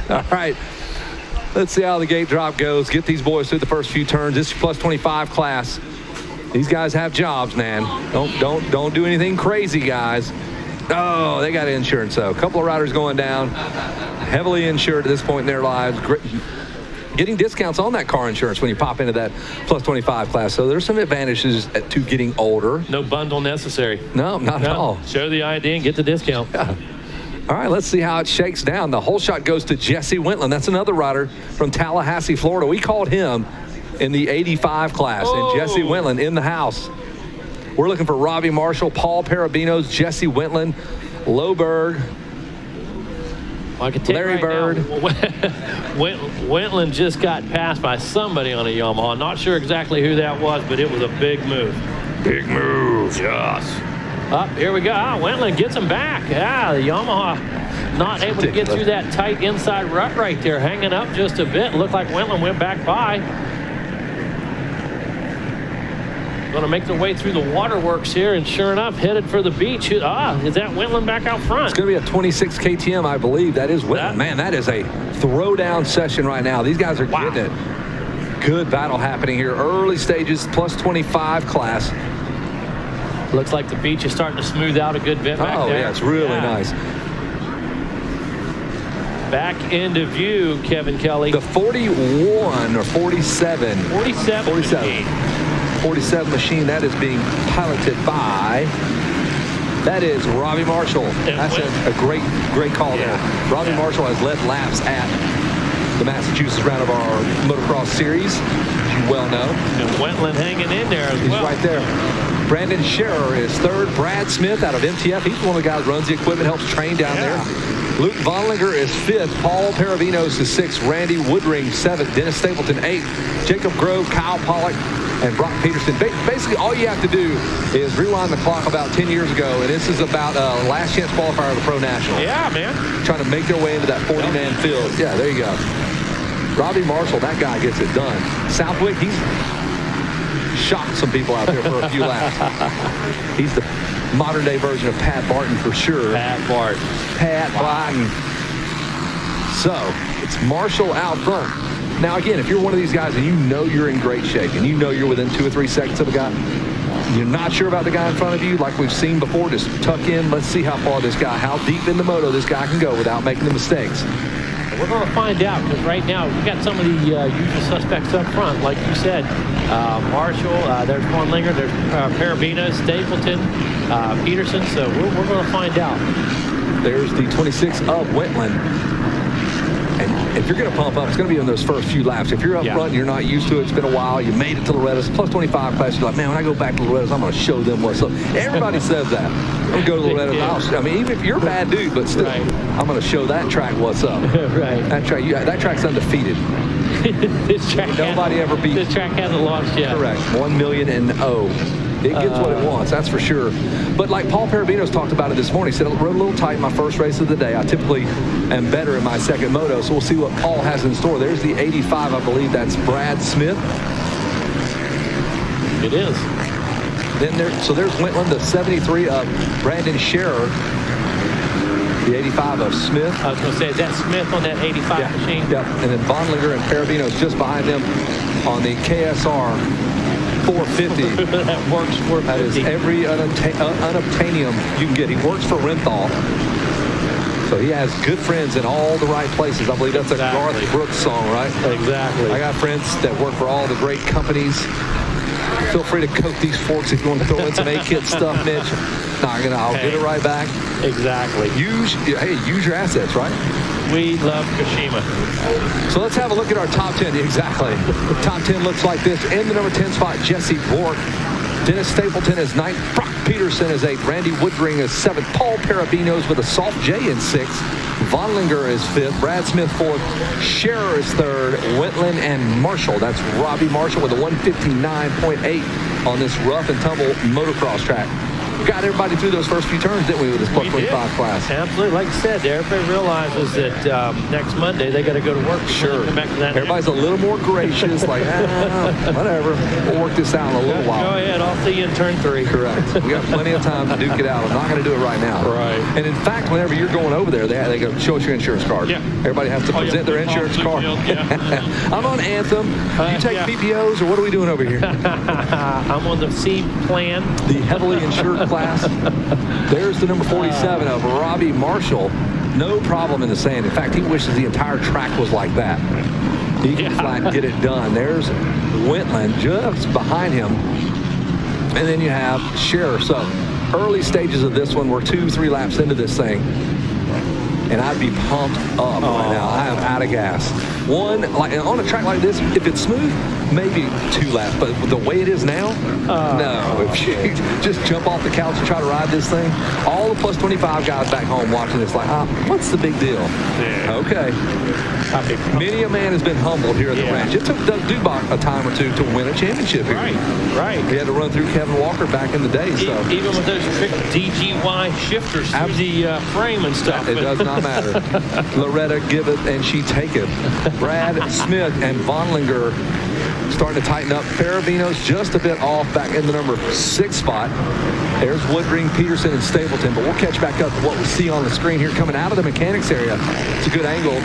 All right. Let's see how the gate drop goes. Get these boys through the first few turns. This is plus 25 class. These guys have jobs, man. Don't do anything crazy, guys. Oh, they got insurance, though. A couple of riders going down. Heavily insured at this point in their lives. Getting discounts on that car insurance when you pop into that plus 25 class. So there's some advantages to getting older. No bundle necessary. No, not at all. Show the ID and get the discount. Yeah. All right, let's see how it shakes down. The whole shot goes to Jesse Wentland. That's another rider from Tallahassee, Florida. We called him in the 85 class, and Jesse Wentland in the house. We're looking for Robbie Marshall, Paul Parabinos, Jesse Wentland, Loberg, Well, I can tell Larry you right Bird. now, Wentland just got passed by somebody on a Yamaha. Not sure exactly who that was, but it was a big move. Big move. Yes. Up, here we go. Wentland gets him back. The Yamaha not able to get through that tight inside rut right there, hanging up just a bit. Looked like Wentland went back by. Going to make their way through the waterworks here, and sure enough, headed for the beach. Is that Wentland back out front? It's going to be a 26 KTM, I believe. That is Wentland. Man, that is a throwdown session right now. These guys are getting it. Good battle happening here. Early stages, plus 25 class. Looks like the beach is starting to smooth out a good bit back there. Oh, yeah, it's really nice. Back into view, Kevin Kelly. The 41 or 47. 47 machine that is being piloted by, that is Robbie Marshall. That's a great call there. Robbie Marshall has led laps at the Massachusetts round of our motocross series, as you well know. And Wentland hanging in there as well. He's right there. Brandon Scherer is third. Brad Smith out of MTF. He's one of the guys who runs the equipment, helps train down there. Luke Vonlinger is fifth. Paul Parabinos is sixth. Randy Woodring seventh. Dennis Stapleton eighth. Jacob Grove, Kyle Pollock, and Brock Peterson. Basically, all you have to do is rewind the clock about 10 years ago, and this is about last chance qualifier of the Pro National. Yeah, man. Trying to make their way into that 40-man field. Yeah, there you go. Robbie Marshall, that guy gets it done. Southwick, he's shocked some people out there for a few laps. He's the modern-day version of Pat Barton for sure. Pat Barton. So, it's Marshall out front. Now, again, if you're one of these guys and you know you're in great shape and you know you're within 2 or 3 seconds of a guy, you're not sure about the guy in front of you, like we've seen before, just tuck in. Let's see how far this guy, how deep in the moto this guy can go without making the mistakes. We're going to find out, because right now we got some of the usual suspects up front, like you said. Marshall, there's Hornlinger, there's Parabinos, Stapleton, Peterson. So we're going to find out. There's the 26 of Wentland. And if you're going to pump up, it's going to be in those first few laps. If you're up front and you're not used to it, it's been a while, you made it to Loretta's, plus 25 class, you're like, man, when I go back to Loretta's, I'm going to show them what's up. Everybody says that. I'm going to go to Loretta's. I mean, even if you're a bad dude, but still, I'm going to show that track what's up. That track's undefeated. This track Nobody ever beat. This track hasn't lost yet. Correct. 1 million and 0. It gets what it wants, that's for sure. But like Paul Parabinos talked about it this morning, he said, I rode a little tight in my first race of the day. I typically am better in my second moto, so we'll see what Paul has in store. There's the 85, I believe that's Brad Smith. It is. Then there's Wentland, the 73 of Brandon Scherer. The 85 of Smith. I was going to say, is that Smith on that 85 machine? Yep, and then Vonlinger and Parabinos just behind them on the KSR 450. That works for That is every unobtainium you can get. He works for Renthal. So he has good friends in all the right places. I believe that's a Garth Brooks song, right? Exactly. I got friends that work for all the great companies. Feel free to coat these forks if you want to throw in some A-Kit stuff, Mitch. I'll get it right back. Exactly. Use your assets, right? We love Kashima. So let's have a look at our top 10. Exactly. The top 10 looks like this. In the number 10 spot, Jesse Bork. Dennis Stapleton is 9th. Brock Peterson is 8th. Randy Woodring is 7th. Paul Parabinos with a soft J in 6th. Vonlinger is 5th. Brad Smith 4th. Scherer is 3rd. Wentland and Marshall. That's Robbie Marshall with a 159.8 on this rough and tumble motocross track. got everybody through those first few turns, didn't we, with this plus 25 class? Absolutely. Like you said, everybody realizes that next Monday they got to go to work. Sure. Come back to that Everybody's a little more gracious, like, whatever. We'll work this out in a little while. Go ahead. I'll see you in turn 3. Correct. We got plenty of time to duke it out. I'm not going to do it right now. Right. And in fact, whenever you're going over there, they go, show us your insurance card. Yeah. Everybody has to present their insurance card. Yeah. I'm on Anthem. You take PPOs, or what are we doing over here? I'm on the C plan. The heavily insured class. There's the number 47 of Robbie Marshall. No problem in the sand. In fact, he wishes the entire track was like that. He can flat get it done. There's Wentland just behind him. And then you have Scherer. So early stages of this one, we're 2-3 laps into this thing. And I'd be pumped up right now. I am out of gas. On a track like this, if it's smooth, maybe 2 laps. But the way it is now, no. If you just jump off the couch and try to ride this thing, all the plus 25 guys back home watching this like, what's the big deal? Yeah. Okay. Many a man has been humbled here at the ranch. It took Doug Dubach a time or two to win a championship here. Right. He had to run through Kevin Walker back in the day. So even with those trick DGY shifters through the frame and stuff. It does not matter. Loretta give it and she take it. Brad Smith and Vonlinger starting to tighten up. Ferravino's just a bit off back in the number 6 spot. There's Woodring, Peterson, and Stapleton. But we'll catch back up to what we see on the screen here coming out of the mechanics area. It's a good angle.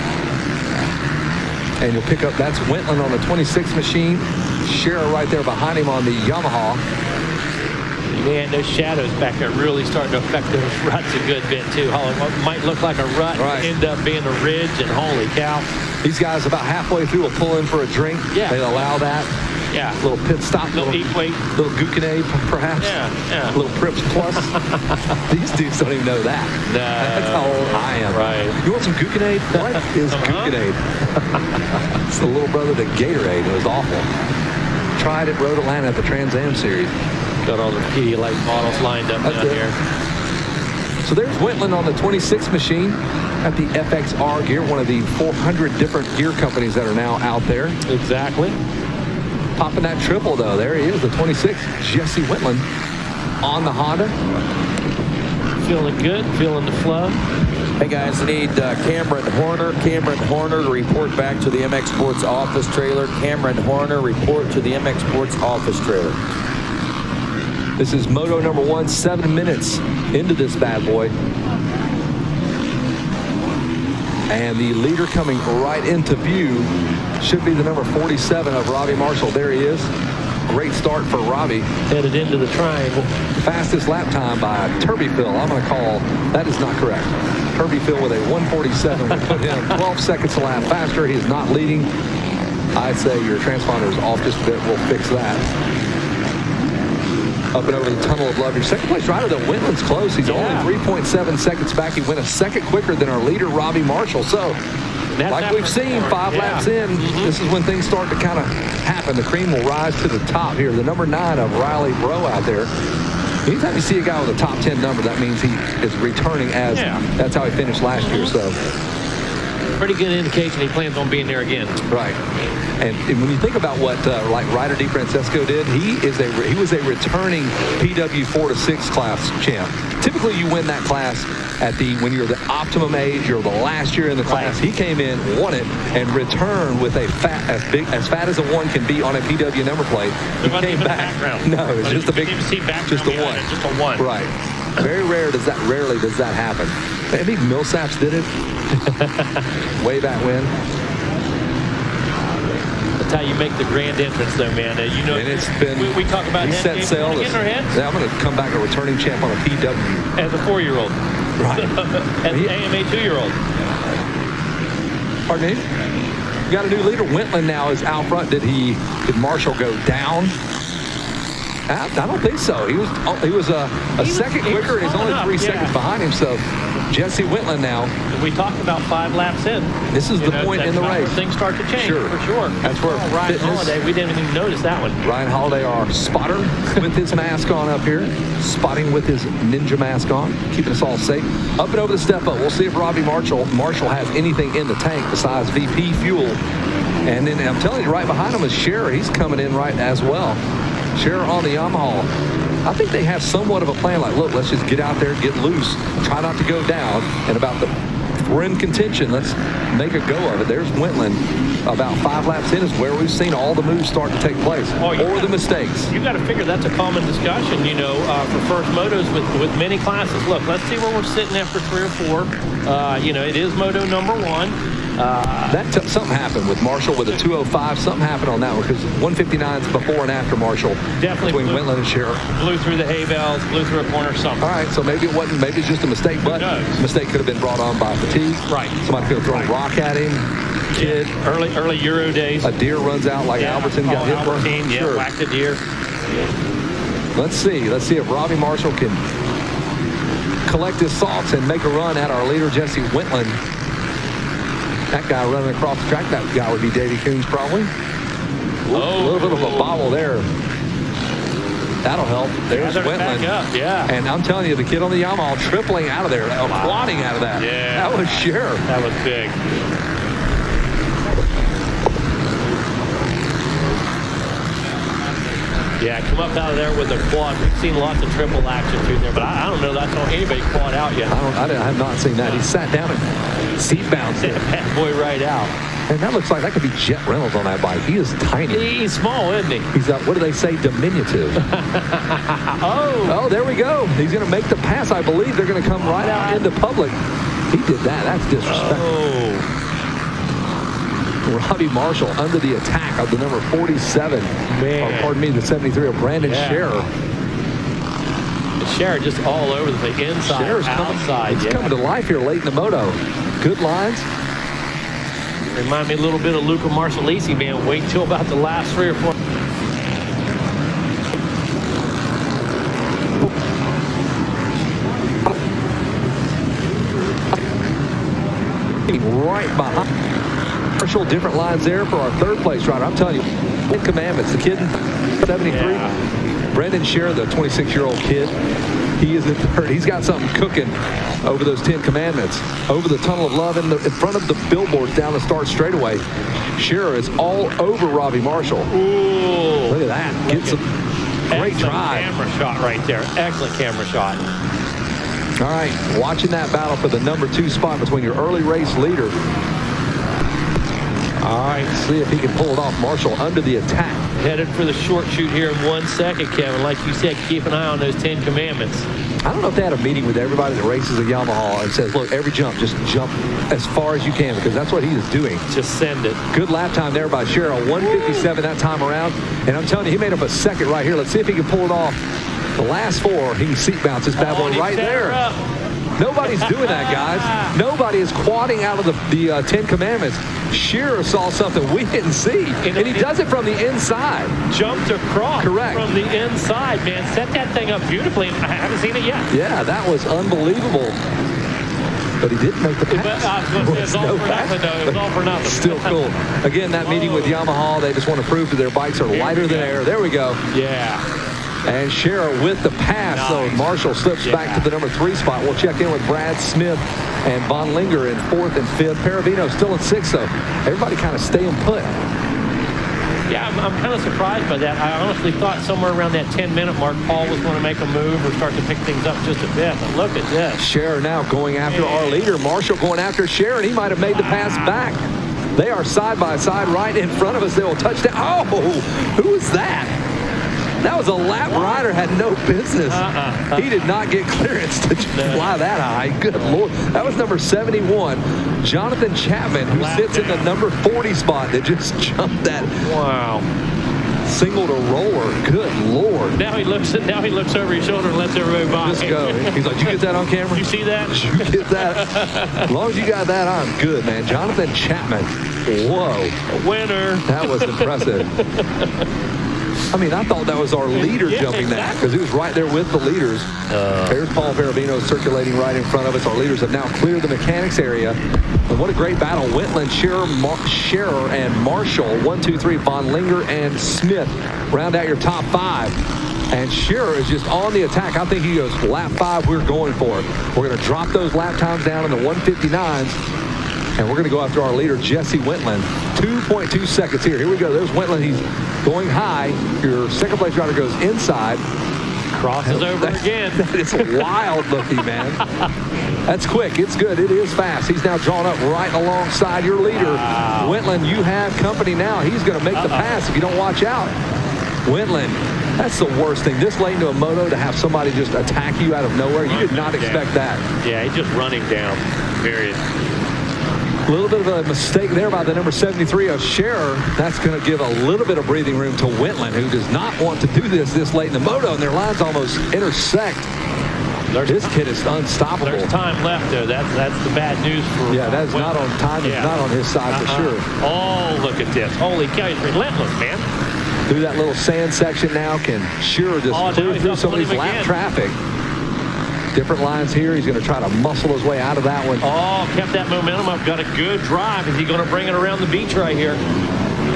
And you'll pick up, that's Wentland on the 26 machine. Scherer right there behind him on the Yamaha. Man, those shadows back there really starting to affect those ruts a good bit too. What might look like a rut end up being a ridge, and holy cow. These guys about halfway through will pull in for a drink. Yeah. They allow that. Yeah. Little pit stop. Little eat weight. Little Gucanade, perhaps. Yeah. Little Prips Plus. These dudes don't even know that. No. That's how old I am. Right. You want some Gucanade? What is Gucanade? It's the little brother to Gatorade. It was awful. Tried at Road Atlanta at the Trans Am Series. Got all the Pedialyte models lined up down here. So there's Wentland on the 26 machine at the FXR gear, one of the 400 different gear companies that are now out there. Exactly. Popping that triple, though. There he is, the 26, Jesse Wentland on the Honda. Feeling good, feeling the flow. Hey guys, I need Cameron Horner to report back to the MX Sports office trailer. Cameron Horner, report to the MX Sports office trailer. This is Moto number 1, 7 minutes into this bad boy. And the leader coming right into view should be the number 47 of Robbie Marshall. There he is. Great start for Robbie. Headed into the triangle. Fastest lap time by Turbyfill. I'm going to call, that is not correct. Turbyfill with a 1:47 would put him 12 seconds a lap faster. He is not leading. I'd say your transponder is off just a bit. We'll fix that. Up and over the Tunnel of Love. Your second place rider, though, Wentland's close. He's only 3.7 seconds back. He went a second quicker than our leader, Robbie Marshall. So, like we've seen, 5 laps in, this is when things start to kind of happen. The cream will rise to the top here. The number 9 of Riley Bro out there. Anytime you see a guy with a top 10 number, that means he is returning as that's how he finished last year. So, pretty good indication he plans on being there again. Right. And when you think about what like Ryder DiFrancesco did, he was a returning PW 4-6 class champ. Typically, you win that class when you're the optimum age, you're the last year in the class. He came in, won it, and returned with a as fat as a 1 can be on a PW number plate. He came back. No, it's just a big, just a 1. Just a 1. Right. Rarely does that happen. Maybe Millsaps did it way back when. That's how you make the grand entrance, though, man. You know, and it's been, we talk about he set sail. In our heads. I'm going to come back a returning champ on a PW. As a 4-year-old. Right. As an AMA 2-year-old. Pardon me? We got a new leader. Wentland now is out front. Did Marshall go down? I don't think so. He was a second quicker, and he's only 3 seconds behind him. So Jesse Wentland now. We talked about 5 laps in. This is the point in the race. Things start to change, for sure. That's where Ryan Holiday, we didn't even notice that one. Ryan Holiday, our spotter, with his mask on up here. Spotting with his ninja mask on, keeping us all safe. Up and over the step up. We'll see if Robbie Marshall has anything in the tank besides VP fuel. And then I'm telling you, right behind him is Scherer. He's coming in right as well. Scherer on the Yamaha. I think they have somewhat of a plan. Like, look, let's just get out there, get loose, try not to go down. And we're in contention. Let's make a go of it. There's Wentland. About 5 laps in is where we've seen all the moves start to take place, or the mistakes. You got to figure that's a common discussion, for first motos with many classes. Look, let's see where we're sitting after 3 or 4. It is moto number 1. Something happened with Marshall with a 205. Something happened on that one because 159's before and after Marshall. Definitely between Wentland and Scherer. Blew through the hay bales, blew through a corner, something. All right, so maybe it wasn't. Maybe it's just a mistake, but mistake could have been brought on by fatigue. Right. Somebody could have thrown a rock at him. Kid. Early Euro days. A deer runs out like Albertine got hit for. Sure. Whacked a deer. Let's see if Robbie Marshall can collect his thoughts and make a run at our leader, Jesse Wentland. That guy running across the track, that guy would be Davey Coons probably. A little bit of a bobble there. That'll help. There's Wentland. Yeah. And I'm telling you, the kid on the Yamaha tripling out of there, quadding out of that. Yeah. That was Scherer. That was big. Yeah, come up out of there with a quad. We've seen lots of triple action through there, but I don't know that's on anybody quad out yet. I have not seen that. He sat down and seat bounced it. Bad boy right out. And that looks like that could be Jet Reynolds on that bike. He is tiny. He's small, isn't he? He's what do they say? Diminutive. Oh, there we go. He's going to make the pass. I believe they're going to come right out into public. He did that. That's disrespectful. Robbie Marshall under the attack of the number 47. Man. Or pardon me, the 73 of Brandon Scherer. Scherer just all over the place, inside, Scherer's outside. He's coming to life here late in the moto. Good lines. Remind me a little bit of Luca Marsalisi, man. Wait till about the last 3 or 4. Right behind Marshall, different lines there for our 3rd place rider. I'm telling you, 10 commandments. The kid in 73, Brendan Scherer, the 26-year-old kid, he is in 3rd. He's got something cooking over those 10 commandments. Over the tunnel of love in front of the billboards down the start straightaway. Scherer is all over Robbie Marshall. Ooh. Look at that. Gets a great drive. Camera shot right there. Excellent camera shot. All right, watching that battle for the number 2 spot between your early race leader. All right, see if he can pull it off. Marshall under the attack. Headed for the short shoot here in 1 second, Kevin. Like you said, keep an eye on those 10 commandments. I don't know if they had a meeting with everybody that races a Yamaha and says, look, every jump, just jump as far as you can, because that's what he is doing. Just send it. Good lap time there by Scherer, 157 that time around. And I'm telling you, he made up a second right here. Let's see if he can pull it off. The last 4, he can seat bounce this bad boy right there. Nobody's doing that, guys. Nobody is quadding out of the 10 commandments. Scherer saw something we didn't see, and he does it from the inside. Jumped across. Correct. From the inside, man. Set that thing up beautifully, and I haven't seen it yet. Yeah, that was unbelievable. But he didn't make the pass. It was all for nothing, though. It was all for nothing. Still cool. Again, that meeting with Yamaha, they just want to prove that their bikes are lighter than air. There we go. Yeah. And Scherer with the pass. Nice. So Marshall slips back to the number 3 spot. We'll check in with Brad Smith and Von Linger in 4th and 5th. Paravino still in 6th, so everybody kind of staying put. Yeah, I'm kind of surprised by that. I honestly thought somewhere around that 10-minute mark, Paul was going to make a move or start to pick things up just a bit. But look at this. Scherer now going after our leader. Marshall going after Scherer, and he might have made the pass back. They are side by side right in front of us. They will touch down. Oh, who is that? That was a lap rider, had no business. He did not get clearance to fly that high. Good Lord. That was number 71, Jonathan Chapman, who sits in the number 40 spot that just jumped that. Wow. Single to roller. Good Lord. Now he looks over his shoulder and lets everybody by. Just go. He's like, you get that on camera? You see that? You get that? As long as you got that, I'm good, man. Jonathan Chapman. Whoa. A winner. That was impressive. I mean, I thought that was our leader jumping that, because he was right there with the leaders. There's Paul Paravino circulating right in front of us. Our leaders have now cleared the mechanics area. And what a great battle. Wentland, Scherer, and Marshall. 1, 2, 3, Von Linger and Smith round out your top 5. And Scherer is just on the attack. I think he goes, lap 5, we're going for it. We're going to drop those lap times down in the 159s. And we're going to go after our leader, Jesse Wentland. 2.2 seconds here. Here we go. There's Wentland. He's going high. Your second place rider goes inside. Crosses over again. It's wild looking, man. That's quick. It's good. It is fast. He's now drawn up right alongside your leader. Wow. Wentland, you have company now. He's going to make the pass if you don't watch out. Wentland, that's the worst thing. This late into a moto to have somebody just attack you out of nowhere. You did not expect that. Yeah, he's just running down, period. A little bit of a mistake there by the number 73 of Scherer. That's going to give a little bit of breathing room to Wentland, who does not want to do this late in the moto, and their lines almost intersect. This kid is unstoppable. There's time left there. That's the bad news for. Yeah, that's Wentland. not on time. It's not on his side for sure. Oh, look at this! Holy cow, he's relentless, man. Through that little sand section now, can Scherer just clear through some of these lap traffic? Different lines here. He's going to try to muscle his way out of that one. Oh, kept that momentum up. Got a good drive. Is he going to bring it around the beach right here?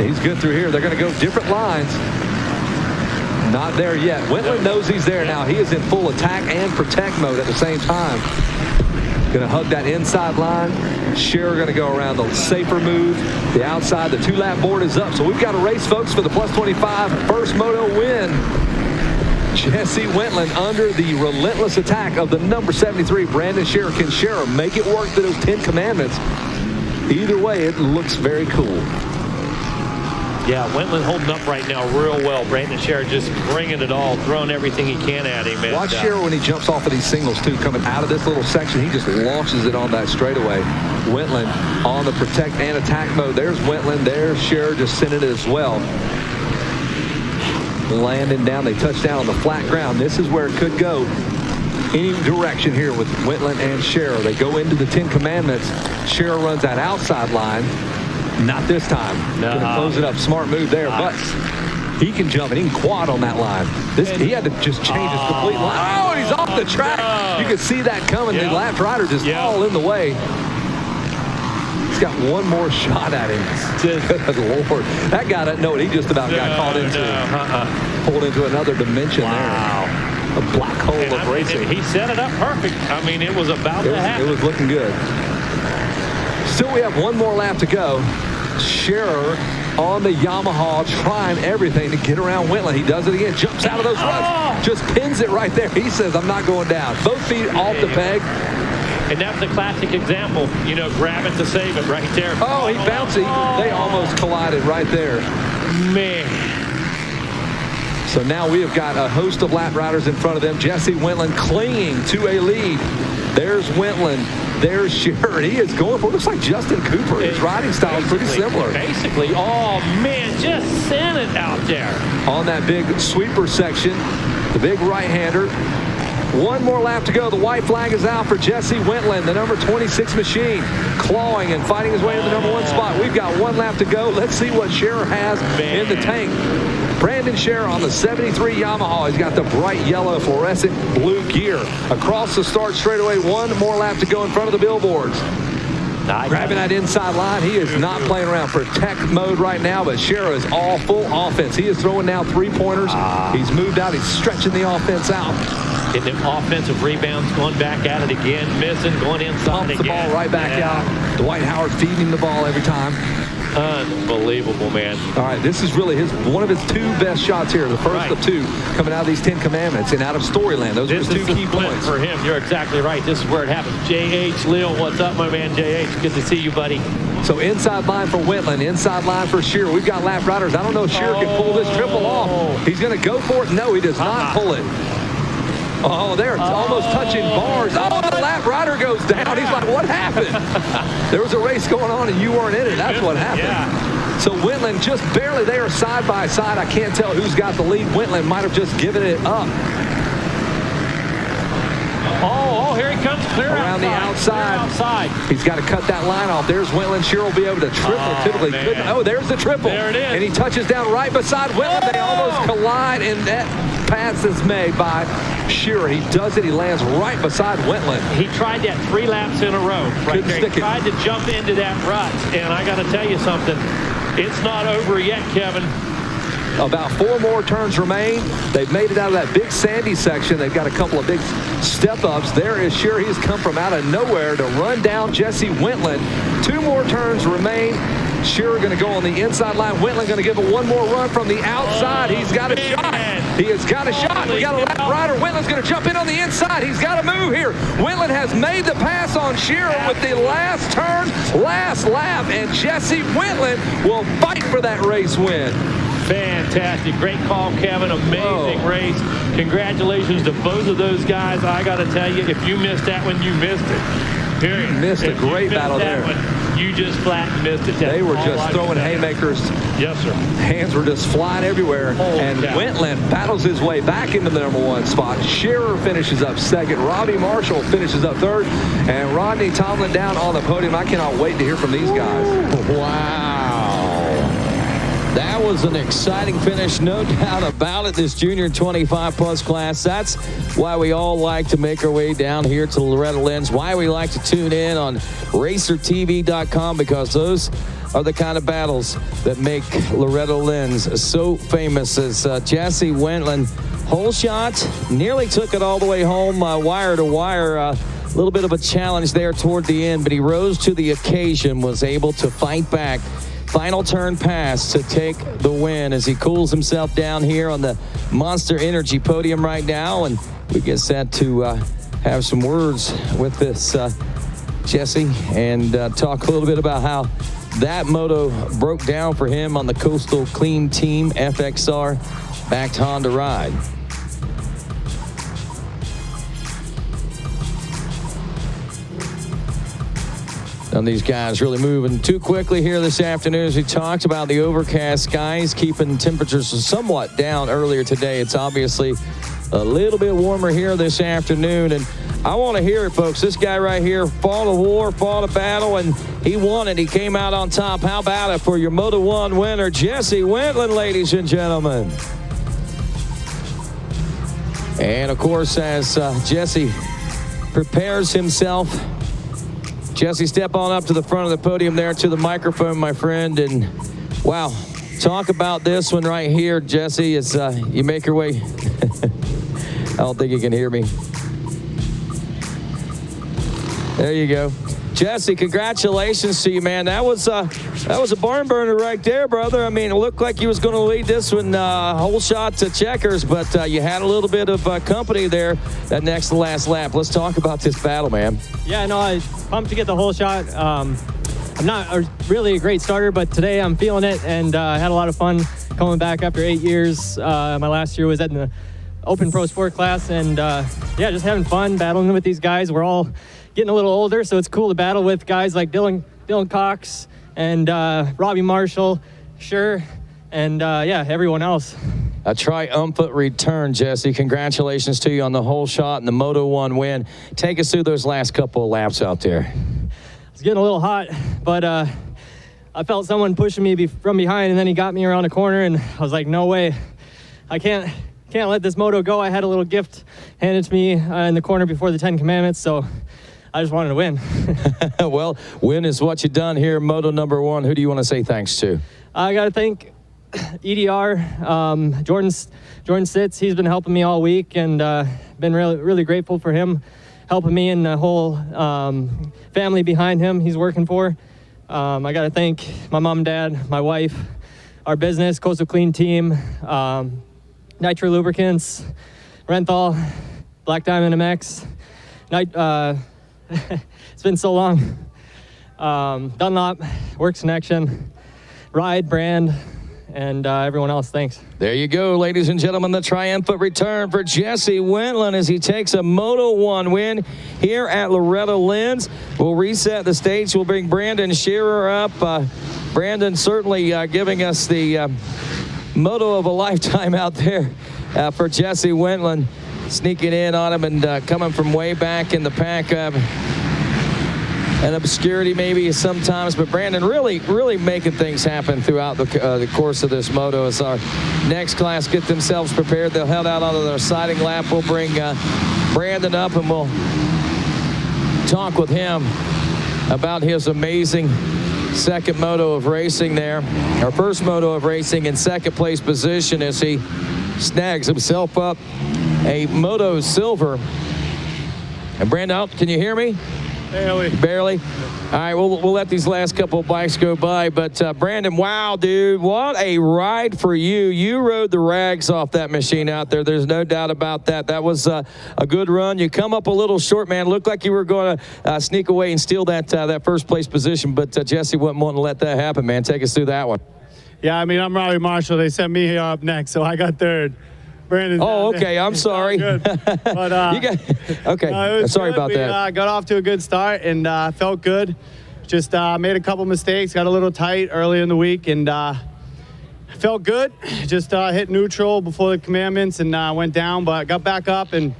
He's good through here. They're going to go different lines. Not there yet. Wentland knows he's there now. He is in full attack and protect mode at the same time. Going to hug that inside line. Scherer going to go around the safer move. The outside, the 2-lap board is up. So we've got a race, folks, for the plus 25 first moto win. Jesse Wentland under the relentless attack of the number 73, Brandon Scherer. Can Scherer make it work to those 10 commandments? Either way, it looks very cool. Yeah, Wentland holding up right now real well. Brandon Scherer just bringing it all, throwing everything he can at him. Watch Scherer when he jumps off of these singles, too. Coming out of this little section, he just launches it on that straightaway. Wentland on the protect and attack mode. There's Wentland. There's Scherer just sending it as well. Landing down. They touch down on the flat ground. This is where it could go any direction here with Wentland and Scherer. They go into the 10 commandments. Scherer runs that outside line. Not this time. Going to close it up. Smart move there. But he can jump and he can quad on that line. He had to just change his complete line. Oh, and he's off the track. You can see that coming. The lap rider just all in the way. He's got one more shot at him. Good Lord. That guy doesn't know what he just about got caught into. Pulled into another dimension there. A black hole of racing. He set it up perfect. I mean, it was about to happen. It was looking good. Still, we have one more lap to go. Scherer on the Yamaha trying everything to get around Wentland. He does it again. Jumps out of those ruts. Just pins it right there. He says, I'm not going down. Both feet off the peg. And that's a classic example, you know, grab it to save it right there. Oh, he bounced. They almost collided right there. Man. So now we have got a host of lap riders in front of them. Jesse Wentland clinging to a lead. There's Wentland. There's Scherer. He is going for it. Looks like Justin Cooper. His riding style is pretty similar. Basically. Oh, man. Just send it out there. On that big sweeper section, the big right-hander. One more lap to go. The white flag is out for Jesse Wentland, the number 26 machine, clawing and fighting his way to the number 1 spot. We've got one lap to go. Let's see what Scherer has in the tank. Brandon Scherer on the 73 Yamaha. He's got the bright yellow fluorescent blue gear. Across the start straightaway, one more lap to go in front of the billboards. Grabbing that inside line. He is not playing around protect mode right now, but Scherer is all full offense. He is throwing now 3-pointers. He's moved out. He's stretching the offense out. Getting them offensive rebounds, going back at it again, missing, going inside again. Pumps the ball right back out. Dwight Howard feeding him the ball every time. Unbelievable, man. All right, this is really one of his 2 best shots here. The first of 2 coming out of these 10 commandments and out of Storyland. Those are his 2 key points. For him, you're exactly right. This is where it happens. J.H. Lil, what's up, my man? J.H., good to see you, buddy. So inside line for Wentland, inside line for Scherer. We've got lap riders. I don't know if Scherer can pull this triple off. He's going to go for it. No, he does not pull it. Oh, there, it's almost touching bars. Oh, the lap rider goes down. He's like, what happened? There was a race going on and you weren't in it. That's what happened. Yeah. So Wentland just barely there side by side. I can't tell who's got the lead. Wentland might have just given it up. Oh, here he comes. Clear around the outside. He's got to cut that line off. There's Wentland. Scherer will be able to triple. Typically couldn't. Oh, there's the triple. There it is. And he touches down right beside Wentland. They almost collide, and that pass is made by Scherer. He does it. He lands right beside Wentland. He tried that 3 laps in a row. Right there. He tried to jump into that rut. And I got to tell you something. It's not over yet, Kevin. About 4 more turns remain. They've made it out of that big sandy section. They've got a couple of big step-ups. There is Scherer. He's come from out of nowhere to run down Jesse Wentland. 2 more turns remain. Shearer going to go on the inside line. Wentland going to give it one more run from the outside. He's got a shot. He has got a shot. We got a left rider. Wentland's going to jump in on the inside. He's got to move here. Wentland has made the pass on Shearer with the last turn, last lap, and Jesse Wentland will fight for that race win. Fantastic. Great call, Kevin. Amazing race. Congratulations to both of those guys. I got to tell you, if you missed that one, you missed it. Period. You missed a great battle there. You just flat missed it. They were just throwing haymakers. Yes, sir. Hands were just flying everywhere. And Wentland battles his way back into the number 1 spot. Shearer finishes up second. Robbie Marshall finishes up third. And Rodney Tomlin down on the podium. I cannot wait to hear from these guys. Wow. That was an exciting finish, no doubt about it. This junior 25-plus class. That's why we all like to make our way down here to Loretta Lynn's. Why we like to tune in on RacerTV.com, because those are the kind of battles that make Loretta Lynn's so famous. As Jesse Wentland, hole shot, nearly took it all the way home, wire to wire. A little bit of a challenge there toward the end, but he rose to the occasion, was able to fight back. Final turn pass to take the win as he cools himself down here on the Monster Energy podium right now. And we get set to have some words with this Jesse and talk a little bit about how that moto broke down for him on the Coastal Clean Team FXR backed Honda ride. None of these guys really moving too quickly here this afternoon. As we talked about the overcast skies, keeping temperatures somewhat down earlier today. It's obviously a little bit warmer here this afternoon. And I want to hear it, folks. This guy right here fought a war, fought a battle, and he won it. He came out on top. How about it for your Moto 1 winner, Jesse Wentland, ladies and gentlemen. And, of course, as Jesse prepares himself, Jesse, step on up to the front of the podium there to the microphone, my friend. And, wow, talk about this one right here, Jesse, as you make your way. I don't think you can hear me. There you go. Jesse, congratulations to you, man. That was a barn burner right there, brother. I mean, it looked like you was going to lead this one whole shot to checkers, but you had a little bit of company there that next to last lap. Let's talk about this battle, man. Yeah, no, I was pumped to get the whole shot. I'm not really a great starter, but today I'm feeling it, and I had a lot of fun coming back after 8 years. My last year was at the Open Pro Sport class, and yeah, just having fun battling with these guys. We're all getting a little older, so it's cool to battle with guys like Dylan Cox and Robbie Marshall, and yeah, everyone else. A triumphant return, Jesse. Congratulations to you on the whole shot and the Moto 1 win. Take us through those last couple of laps out there. It's getting a little hot, but I felt someone pushing me from behind, and then he got me around a corner, and I was like, no way. I can't let this moto go. I had a little gift handed to me in the corner before the 10 Commandments, so I just wanted to win. Well, win is what you done here, Moto number 1. Who do you want to say thanks to? I got to thank EDR, Jordan Sitz. He's been helping me all week, and been really grateful for him helping me and the whole family behind him he's working for. I got to thank my mom and dad, my wife, our business, Coastal Clean Team, Nitro Lubricants, Renthal, Black Diamond MX, it's been so long. Dunlop, Works Connection, Ride Brand, and everyone else. Thanks. There you go, ladies and gentlemen, the triumphant return for Jesse Wentland as he takes a Moto 1 win here at Loretta Lynn's. We'll reset the stage. We'll bring Brandon Shearer up. Brandon certainly giving us the moto of a lifetime out there for Jesse Wentland, sneaking in on him and coming from way back in the pack. And obscurity maybe sometimes, but Brandon really making things happen throughout the course of this moto. As our next class get themselves prepared, they'll head out onto their siding lap. We'll bring Brandon up and we'll talk with him about his amazing second moto of racing there. Our first moto of racing in second place position as he snags himself up a Moto Silver. And Brandon, can you hear me? Barely? All right, we'll let these last couple of bikes go by. But, Brandon, wow, dude, what a ride for you. You rode the rags off that machine out there. There's no doubt about that. That was a good run. You come up a little short, man. Looked like you were going to sneak away and steal that first-place position. But Jesse wouldn't want to let that happen, man. Take us through that one. Yeah, I mean, I'm Robbie Marshall. They sent me up next, so I got third. Brandon's okay. I'm sorry. Good. But, okay. Sorry good. about that. We got off to a good start and felt good. Just made a couple mistakes, got a little tight early in the week, and felt good. Just hit neutral before the commandments and went down, but got back up and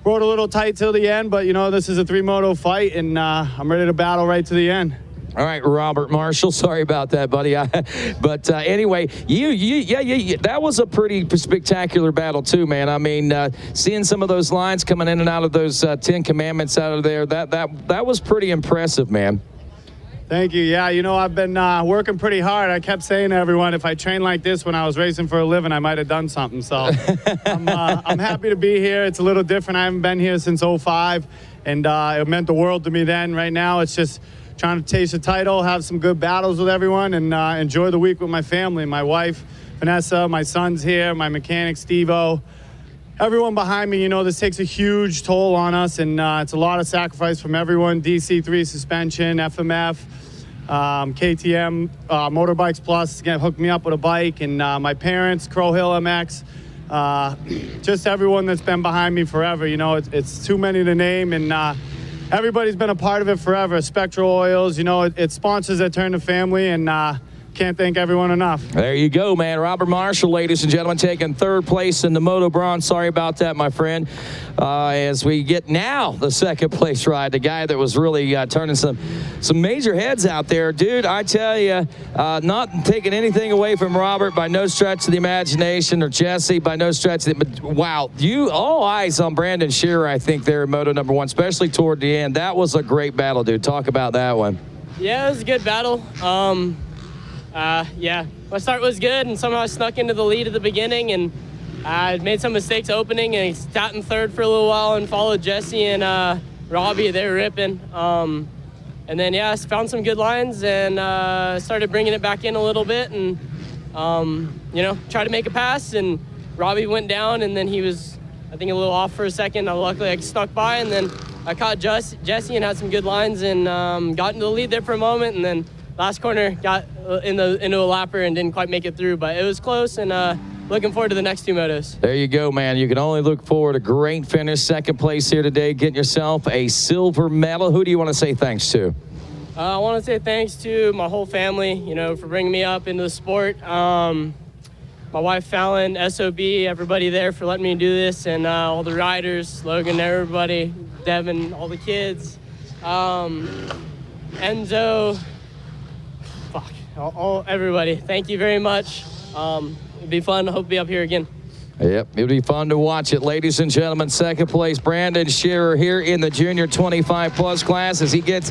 rode a little tight till the end. But, you know, this is a 3-moto fight, and I'm ready to battle right to the end. All right, Robert Marshall. Sorry about that, buddy. But anyway, that was a pretty spectacular battle too, man. I mean, seeing some of those lines coming in and out of those 10 commandments out of there, that was pretty impressive, man. Thank you. Yeah, you know, I've been working pretty hard. I kept saying to everyone, if I trained like this when I was racing for a living, I might have done something. So I'm happy to be here. It's a little different. I haven't been here since 2005, and it meant the world to me then. Right now, it's just trying to taste the title, have some good battles with everyone, and enjoy the week with my family. My wife, Vanessa, my son's here, my mechanic, Steve-O. Everyone behind me, you know, this takes a huge toll on us, and it's a lot of sacrifice from everyone. DC3 suspension, FMF, KTM, Motorbikes Plus, hooked me up with a bike, and my parents, Crow Hill MX, just everyone that's been behind me forever. You know, it's too many to name, and everybody's been a part of it forever. Spectral Oils, you know, it's sponsors that turn to family, and can't thank everyone enough. There you go, man. Robert Marshall, ladies and gentlemen, taking third place in the Moto Bronze. Sorry about that, my friend. As we get now the second place ride, the guy that was really turning some major heads out there. Dude, I tell you, not taking anything away from Robert by no stretch of the imagination, or Jesse by no stretch of the, but wow, all eyes on Brandon Shearer, I think, there in Moto number 1, especially toward the end. That was a great battle, dude. Talk about that one. Yeah, it was a good battle. Yeah, my start was good, and somehow I snuck into the lead at the beginning, and I made some mistakes opening, and sat in third for a little while and followed Jesse and Robbie. They were ripping. And then, yeah, I found some good lines and started bringing it back in a little bit, and, you know, tried to make a pass, and Robbie went down, and then he was, I think, a little off for a second. Luckily, I snuck by, and then I caught Jesse and had some good lines and got into the lead there for a moment, and then last corner got into a lapper and didn't quite make it through, but it was close, and looking forward to the next 2 motos. There you go, man. You can only look forward to a great finish. Second place here today, getting yourself a silver medal. Who do you want to say thanks to? I want to say thanks to my whole family, you know, for bringing me up into the sport. My wife, Fallon, SOB, everybody there for letting me do this, and all the riders, Logan, everybody, Devin, all the kids, Enzo, everybody. Thank you very much. It'll be fun. I hope to be up here again. Yep, it'll be fun to watch it. Ladies and gentlemen, second place, Brandon Shearer here in the Junior 25 Plus class as he gets